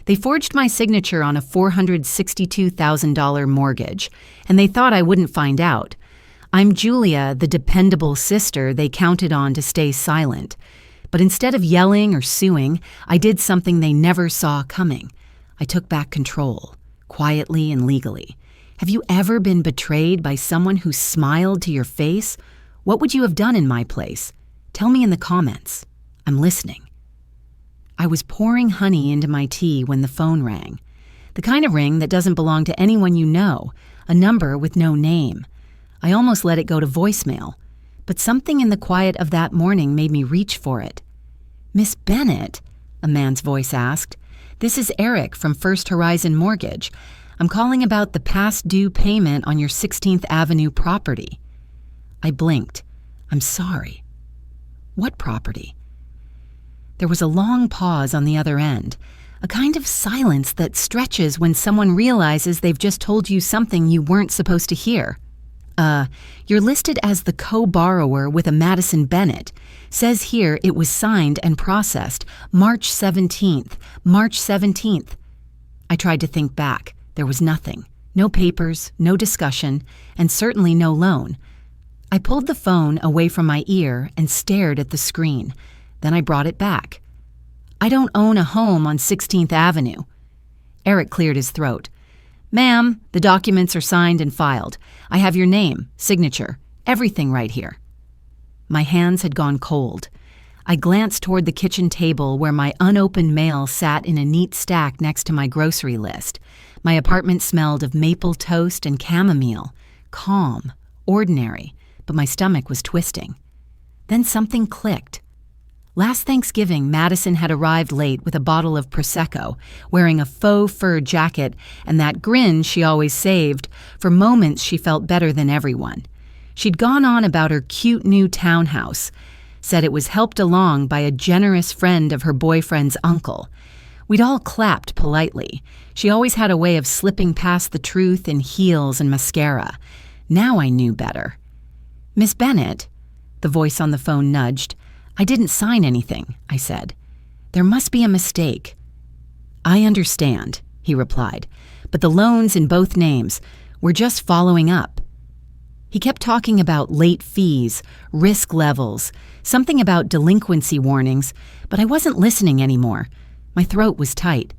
They forged my signature on a $462,000 mortgage, and they thought I wouldn't find out. I'm Julia, the dependable sister they counted on to stay silent. But instead of yelling or suing, I did something they never saw coming. I took back control, quietly and legally. Have you ever been betrayed by someone who smiled to your face? What would you have done in my place? Tell me in the comments. I'm listening. I was pouring honey into my tea when the phone rang. The kind of ring that doesn't belong to anyone you know, a number with no name. I almost let it go to voicemail, but something in the quiet of that morning made me reach for it. "Miss Bennett?" a man's voice asked. "This is Eric from First Horizon Mortgage. I'm calling about the past due payment on your 16th Avenue property." I blinked. "I'm sorry." "What property?" There was a long pause on the other end, a kind of silence that stretches when someone realizes they've just told you something you weren't supposed to hear. You're listed as the co-borrower with a Madison Bennett. Says here it was signed and processed March 17th. March 17th. I tried to think back. There was nothing. No papers, no discussion, and certainly no loan. I pulled the phone away from my ear and stared at the screen. Then I brought it back. "I don't own a home on 16th Avenue. Eric cleared his throat. "Ma'am, the documents are signed and filed. I have your name, signature, everything right here." My hands had gone cold. I glanced toward the kitchen table where my unopened mail sat in a neat stack next to my grocery list. My apartment smelled of maple toast and chamomile. Calm, ordinary, but my stomach was twisting. Then something clicked. Last Thanksgiving, Madison had arrived late with a bottle of Prosecco, wearing a faux fur jacket and that grin she always saved. For moments she felt better than everyone. She'd gone on about her cute new townhouse, said it was helped along by a generous friend of her boyfriend's uncle. We'd all clapped politely. She always had a way of slipping past the truth in heels and mascara. Now I knew better. "Miss Bennett," the voice on the phone nudged. "I didn't sign anything," I said. "There must be a mistake." "I understand," he replied, "but the loans in both names, we're just following up." He kept talking about late fees, risk levels, something about delinquency warnings, but I wasn't listening anymore. My throat was tight.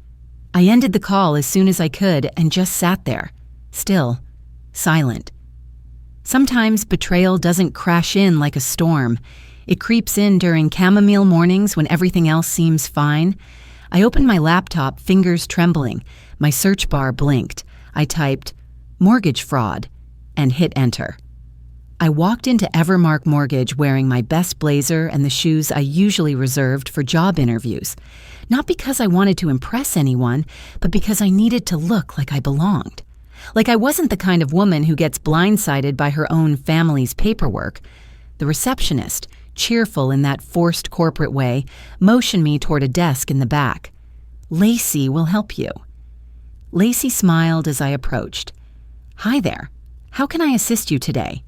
I ended the call as soon as I could and just sat there, still, silent. Sometimes betrayal doesn't crash in like a storm. It creeps in during chamomile mornings when everything else seems fine. I opened my laptop, fingers trembling. My search bar blinked. I typed, "mortgage fraud," and hit enter. I walked into Evermark Mortgage wearing my best blazer and the shoes I usually reserved for job interviews. Not because I wanted to impress anyone, but because I needed to look like I belonged. Like I wasn't the kind of woman who gets blindsided by her own family's paperwork. The receptionist, cheerful in that forced corporate way, motioned me toward a desk in the back. "Lacey will help you." Lacey smiled as I approached. "Hi there. How can I assist you today?"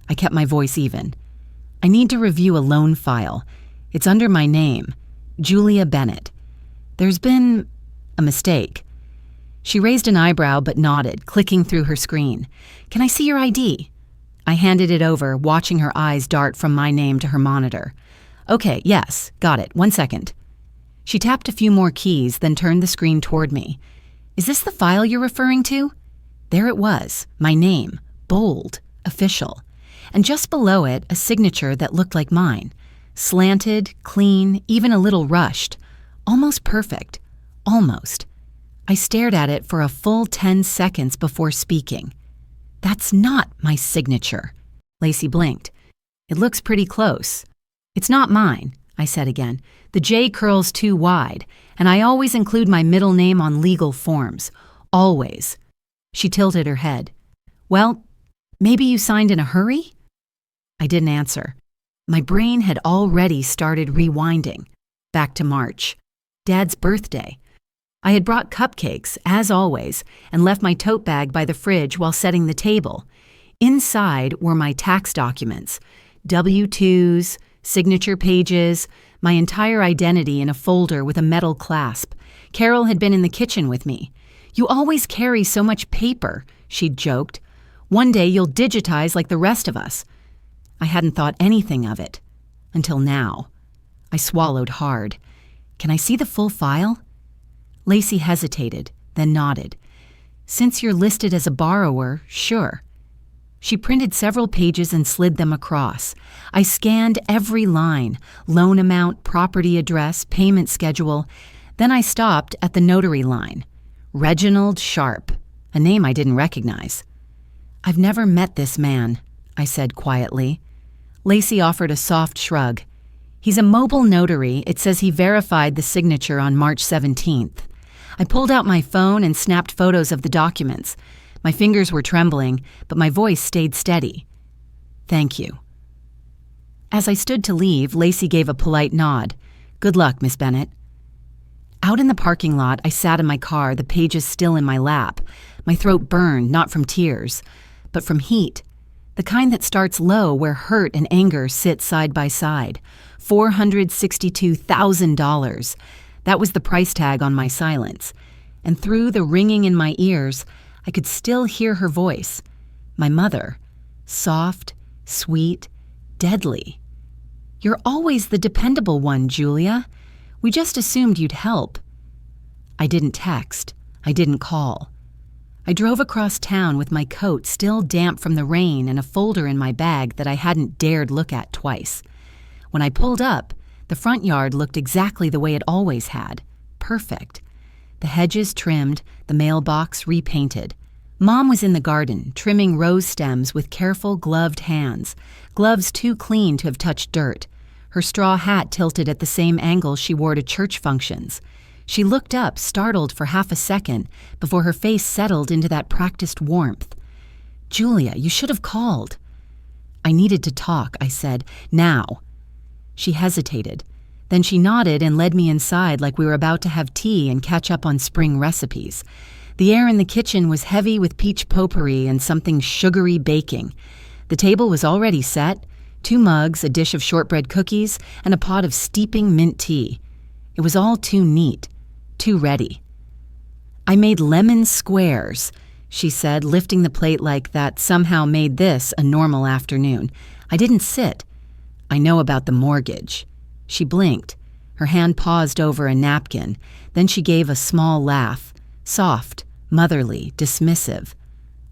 I kept my voice even. "I need to review a loan file. It's under my name, Julia Bennett. There's been a mistake." She raised an eyebrow but nodded, clicking through her screen. "Can I see your ID?" I handed it over, watching her eyes dart from my name to her monitor. "Okay, yes, got it. 1 second." She tapped a few more keys, then turned the screen toward me. "Is this the file you're referring to?" There it was, my name, bold, official. And just below it, a signature that looked like mine. Slanted, clean, even a little rushed. Almost perfect. Almost. I stared at it for a full 10 seconds before speaking. "That's not my signature." Lacey blinked. "It looks pretty close." "It's not mine," I said again. "The J curls too wide, and I always include my middle name on legal forms. Always." She tilted her head. "Well, maybe you signed in a hurry?" I didn't answer. My brain had already started rewinding. Back to March. Dad's birthday. I had brought cupcakes, as always, and left my tote bag by the fridge while setting the table. Inside were my tax documents, W-2s, signature pages, my entire identity in a folder with a metal clasp. Carol had been in the kitchen with me. "You always carry so much paper," she'd joked. "One day you'll digitize like the rest of us." I hadn't thought anything of it. Until now. I swallowed hard. "Can I see the full file?" Lacey hesitated, then nodded. "Since you're listed as a borrower, sure." She printed several pages and slid them across. I scanned every line: loan amount, property address, payment schedule. Then I stopped at the notary line. Reginald Sharp, a name I didn't recognize. "I've never met this man," I said quietly. Lacey offered a soft shrug. "He's a mobile notary. It says he verified the signature on March 17th. I pulled out my phone and snapped photos of the documents. My fingers were trembling, but my voice stayed steady. "Thank you." As I stood to leave, Lacey gave a polite nod. "Good luck, Miss Bennett." Out in the parking lot, I sat in my car, the pages still in my lap. My throat burned, not from tears, but from heat. The kind that starts low, where hurt and anger sit side by side. $462,000. That was the price tag on my silence. And through the ringing in my ears, I could still hear her voice. My mother. Soft, sweet, deadly. "You're always the dependable one, Julia. We just assumed you'd help." I didn't text. I didn't call. I drove across town with my coat still damp from the rain and a folder in my bag that I hadn't dared look at twice. When I pulled up, the front yard looked exactly the way it always had. Perfect. The hedges trimmed, the mailbox repainted. Mom was in the garden, trimming rose stems with careful, gloved hands, gloves too clean to have touched dirt. Her straw hat tilted at the same angle she wore to church functions. She looked up, startled for half a second, before her face settled into that practiced warmth. "Julia, you should have called." "I needed to talk," I said. "Now." She hesitated. Then she nodded and led me inside like we were about to have tea and catch up on spring recipes. The air in the kitchen was heavy with peach potpourri and something sugary baking. The table was already set: 2 mugs, a dish of shortbread cookies, and a pot of steeping mint tea. It was all too neat, too ready. "I made lemon squares," she said, lifting the plate like that somehow made this a normal afternoon. I didn't sit. "I know about the mortgage." She blinked. Her hand paused over a napkin. Then she gave a small laugh, soft, motherly, dismissive.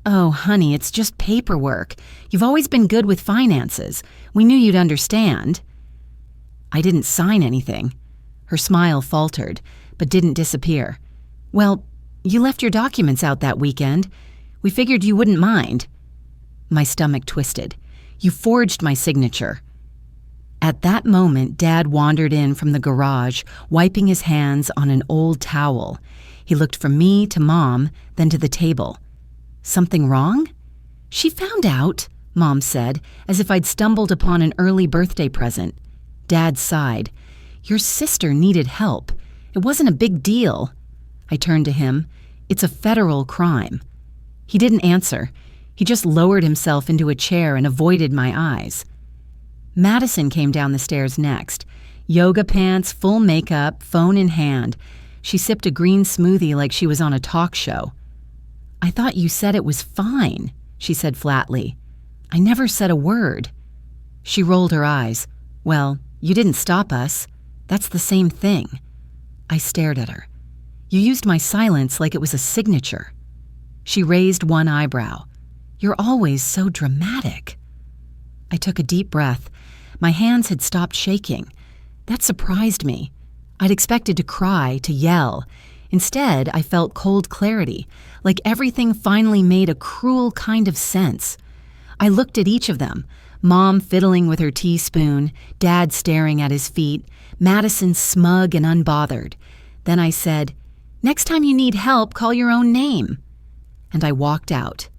"Oh, honey, it's just paperwork. You've always been good with finances. We knew you'd understand." "I didn't sign anything." Her smile faltered, but didn't disappear. "Well, you left your documents out that weekend. We figured you wouldn't mind." My stomach twisted. "You forged my signature." At that moment, Dad wandered in from the garage, wiping his hands on an old towel. He looked from me to Mom, then to the table. "Something wrong?" "She found out," Mom said, as if I'd stumbled upon an early birthday present. Dad sighed. "Your sister needed help. It wasn't a big deal." I turned to him. "It's a federal crime." He didn't answer. He just lowered himself into a chair and avoided my eyes. Madison came down the stairs next. Yoga pants, full makeup, phone in hand. She sipped a green smoothie like she was on a talk show. "I thought you said it was fine," she said flatly. "I never said a word." She rolled her eyes. "Well, you didn't stop us. That's the same thing." I stared at her. "You used my silence like it was a signature." She raised one eyebrow. "You're always so dramatic." I took a deep breath. My hands had stopped shaking. That surprised me. I'd expected to cry, to yell. Instead, I felt cold clarity, like everything finally made a cruel kind of sense. I looked at each of them, Mom fiddling with her teaspoon, Dad staring at his feet, Madison smug and unbothered. Then I said, "Next time you need help, call your own name." And I walked out.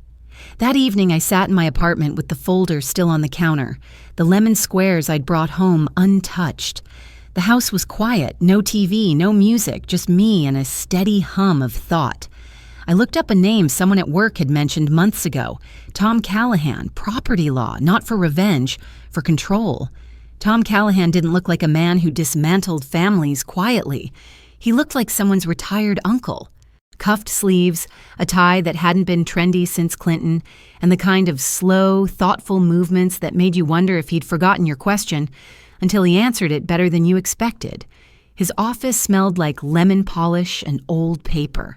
That evening, I sat in my apartment with the folder still on the counter, the lemon squares I'd brought home untouched. The house was quiet, no TV, no music, just me and a steady hum of thought. I looked up a name someone at work had mentioned months ago. Tom Callahan, property law, not for revenge, for control. Tom Callahan didn't look like a man who dismantled families quietly. He looked like someone's retired uncle. Cuffed sleeves, a tie that hadn't been trendy since Clinton, and the kind of slow, thoughtful movements that made you wonder if he'd forgotten your question until he answered it better than you expected. His office smelled like lemon polish and old paper.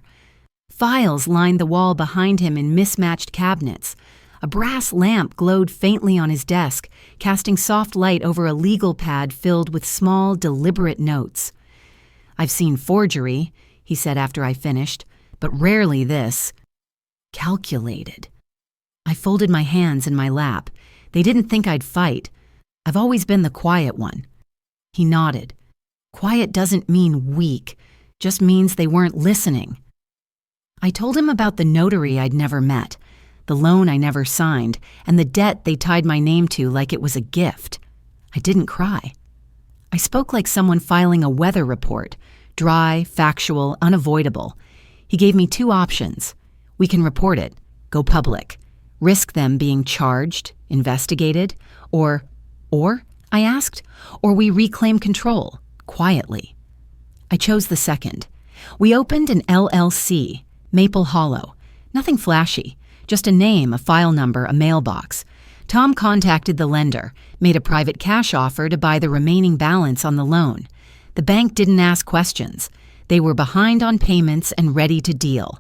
Files lined the wall behind him in mismatched cabinets. A brass lamp glowed faintly on his desk, casting soft light over a legal pad filled with small, deliberate notes. "I've seen forgery," he said after I finished, "but rarely this. Calculated." I folded my hands in my lap. They didn't think I'd fight. I've always been the quiet one. He nodded. Quiet doesn't mean weak, just means they weren't listening. I told him about the notary I'd never met, the loan I never signed, and the debt they tied my name to like it was a gift. I didn't cry. I spoke like someone filing a weather report, dry, factual, unavoidable. He gave me 2 options. We can report it, go public, risk them being charged, investigated, or, I asked, or we reclaim control, quietly. I chose the second. We opened an LLC, Maple Hollow. Nothing flashy, just a name, a file number, a mailbox. Tom contacted the lender, made a private cash offer to buy the remaining balance on the loan. The bank didn't ask questions. They were behind on payments and ready to deal.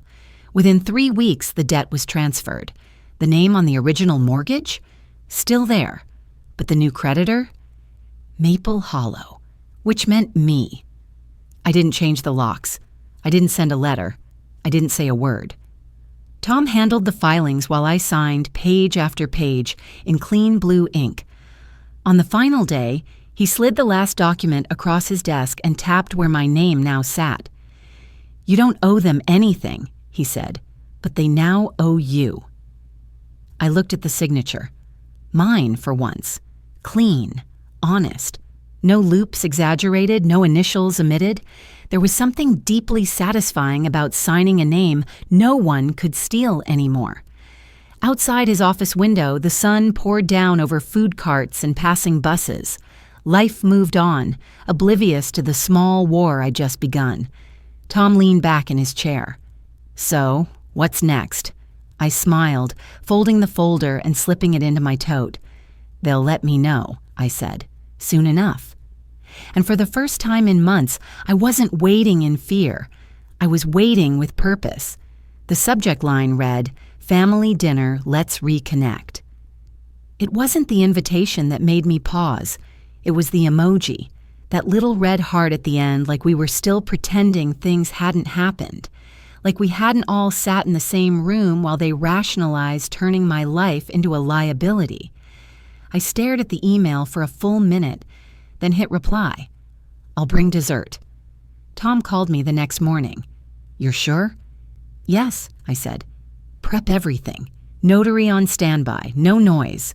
Within 3 weeks, the debt was transferred. The name on the original mortgage? Still there. But the new creditor? Maple Hollow, which meant me. I didn't change the locks. I didn't send a letter. I didn't say a word. Tom handled the filings while I signed page after page in clean blue ink. On the final day, he slid the last document across his desk and tapped where my name now sat. "You don't owe them anything," he said, "but they now owe you." I looked at the signature. Mine, for once. Clean, honest. No loops exaggerated, no initials omitted. There was something deeply satisfying about signing a name no one could steal anymore. Outside his office window, the sun poured down over food carts and passing buses. Life moved on, oblivious to the small war I'd just begun. Tom leaned back in his chair. "So, what's next?" I smiled, folding the folder and slipping it into my tote. "They'll let me know," I said. "Soon enough." And for the first time in months, I wasn't waiting in fear. I was waiting with purpose. The subject line read, "Family dinner, let's reconnect." It wasn't the invitation that made me pause. It was the emoji, that little red heart at the end, like we were still pretending things hadn't happened, like we hadn't all sat in the same room while they rationalized turning my life into a liability. I stared at the email for a full minute, then hit reply. "I'll bring dessert." Tom called me the next morning. "You're sure?" "Yes," I said. "Prep everything. Notary on standby, no noise."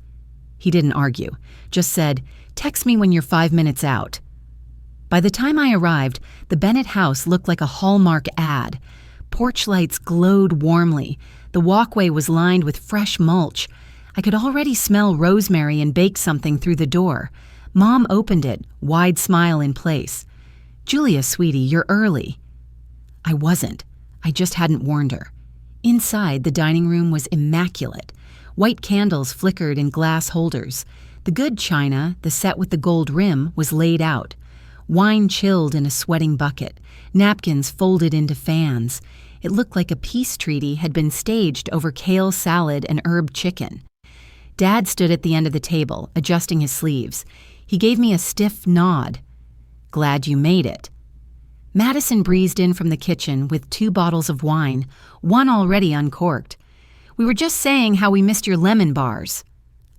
He didn't argue, just said, "Text me when you're 5 minutes out." By the time I arrived, the Bennett house looked like a Hallmark ad. Porch lights glowed warmly. The walkway was lined with fresh mulch. I could already smell rosemary and baked something through the door. Mom opened it, wide smile in place. "Julia, sweetie, you're early." I wasn't. I just hadn't warned her. Inside, the dining room was immaculate. White candles flickered in glass holders. The good china, the set with the gold rim, was laid out. Wine chilled in a sweating bucket. Napkins folded into fans. It looked like a peace treaty had been staged over kale salad and herb chicken. Dad stood at the end of the table, adjusting his sleeves. He gave me a stiff nod. "Glad you made it." Madison breezed in from the kitchen with 2 bottles of wine, one already uncorked. "We were just saying how we missed your lemon bars."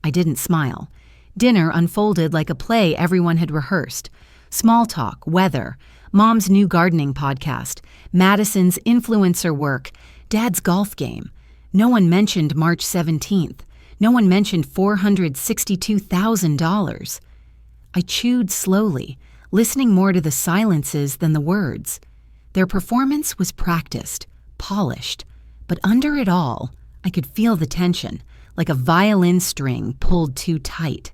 I didn't smile. Dinner unfolded like a play everyone had rehearsed. Small talk, weather, Mom's new gardening podcast, Madison's influencer work, Dad's golf game. No one mentioned March 17th. No one mentioned $462,000. I chewed slowly, listening more to the silences than the words. Their performance was practiced, polished, but under it all, I could feel the tension, like a violin string pulled too tight.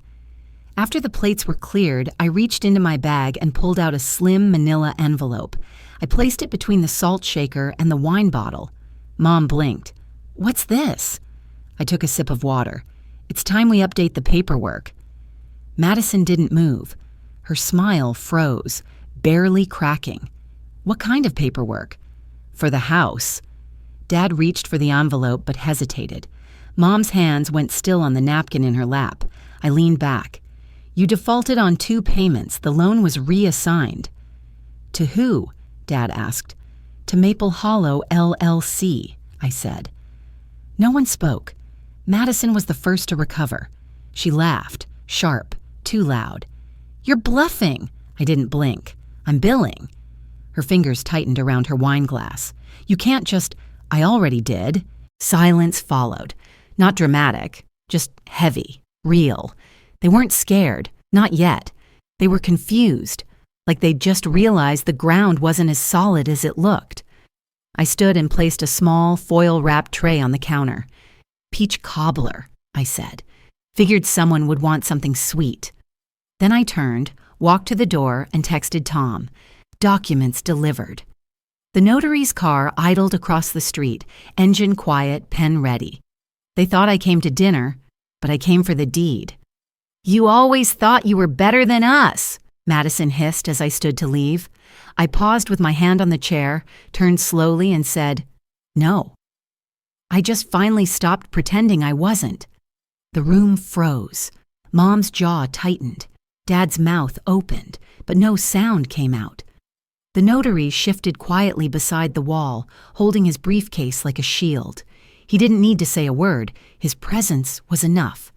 After the plates were cleared, I reached into my bag and pulled out a slim manila envelope. I placed it between the salt shaker and the wine bottle. Mom blinked. "What's this?" I took a sip of water. "It's time we update the paperwork." Madison didn't move. Her smile froze, barely cracking. "What kind of paperwork?" "For the house." Dad reached for the envelope but hesitated. Mom's hands went still on the napkin in her lap. I leaned back. "You defaulted on 2 payments. The loan was reassigned." "To who?" Dad asked. "To Maple Hollow LLC," I said. No one spoke. Madison was the first to recover. She laughed, sharp, too loud. "You're bluffing." I didn't blink. "I'm billing." Her fingers tightened around her wine glass. "You can't just—" "I already did." Silence followed. Not dramatic, just heavy, real. They weren't scared, not yet. They were confused, like they'd just realized the ground wasn't as solid as it looked. I stood and placed a small, foil-wrapped tray on the counter. "Peach cobbler," I said. Figured someone would want something sweet. Then I turned, walked to the door, and texted Tom. Documents delivered. The notary's car idled across the street, engine quiet, pen ready. They thought I came to dinner, but I came for the deed. "You always thought you were better than us," Madison hissed as I stood to leave. I paused with my hand on the chair, turned slowly and said, "No." I just finally stopped pretending I wasn't. The room froze. Mom's jaw tightened. Dad's mouth opened, but no sound came out. The notary shifted quietly beside the wall, holding his briefcase like a shield. He didn't need to say a word. His presence was enough.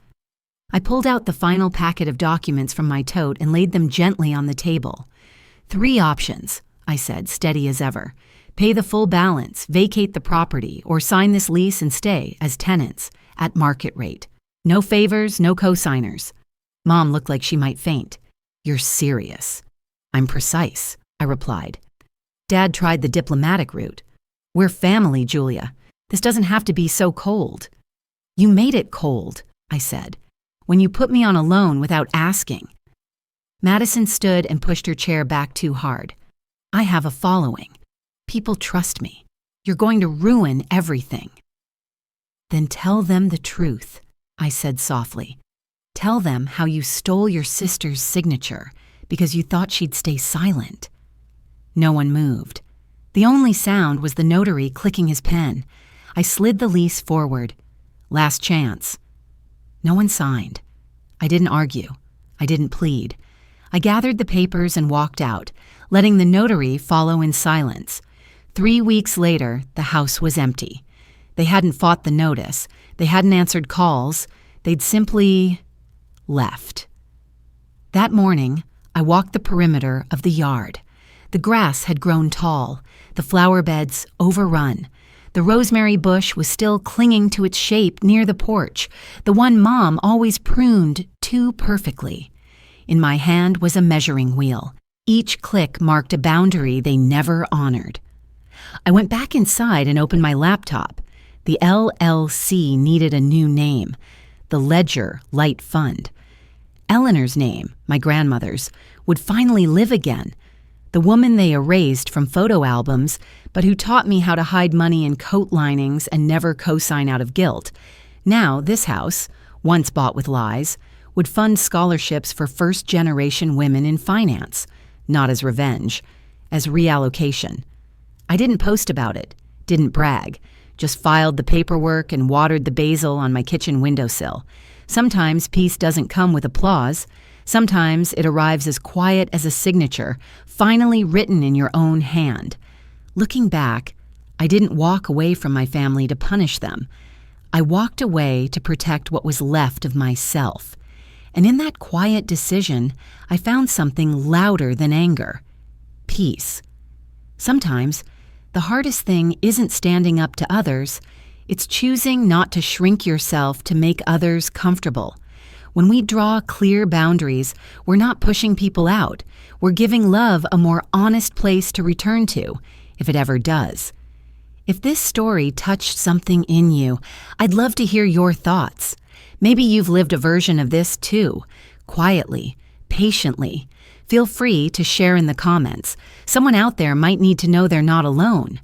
I pulled out the final packet of documents from my tote and laid them gently on the table. "3 options," I said, steady as ever. "Pay the full balance, vacate the property, or sign this lease and stay as tenants at market rate. No favors, no co-signers." Mom looked like she might faint. "You're serious." "I'm precise," I replied. Dad tried the diplomatic route. "We're family, Julia. This doesn't have to be so cold." "You made it cold," I said, "when you put me on a loan without asking." Madison stood and pushed her chair back too hard. "I have a following. People trust me. You're going to ruin everything." "Then tell them the truth," I said softly. "Tell them how you stole your sister's signature because you thought she'd stay silent." No one moved. The only sound was the notary clicking his pen. I slid the lease forward. "Last chance." No one signed. I didn't argue. I didn't plead. I gathered the papers and walked out, letting the notary follow in silence. 3 weeks later, the house was empty. They hadn't fought the notice. They hadn't answered calls. They'd simply left. That morning, I walked the perimeter of the yard. The grass had grown tall, the flower beds overrun. The rosemary bush was still clinging to its shape near the porch, the one Mom always pruned too perfectly. In my hand was a measuring wheel. Each click marked a boundary they never honored. I went back inside and opened my laptop. The LLC needed a new name, the Ledger Light Fund. Eleanor's name, my grandmother's, would finally live again. The woman they erased from photo albums, but who taught me how to hide money in coat linings and never co-sign out of guilt. Now this house, once bought with lies, would fund scholarships for first-generation women in finance, not as revenge, as reallocation. I didn't post about it, didn't brag, just filed the paperwork and watered the basil on my kitchen windowsill. Sometimes peace doesn't come with applause. Sometimes it arrives as quiet as a signature, finally written in your own hand. Looking back, I didn't walk away from my family to punish them. I walked away to protect what was left of myself. And in that quiet decision, I found something louder than anger: peace. Sometimes, the hardest thing isn't standing up to others, it's choosing not to shrink yourself to make others comfortable. When we draw clear boundaries, we're not pushing people out. We're giving love a more honest place to return to, if it ever does. If this story touched something in you, I'd love to hear your thoughts. Maybe you've lived a version of this too, quietly, patiently, Feel free to share in the comments. Someone out there might need to know they're not alone.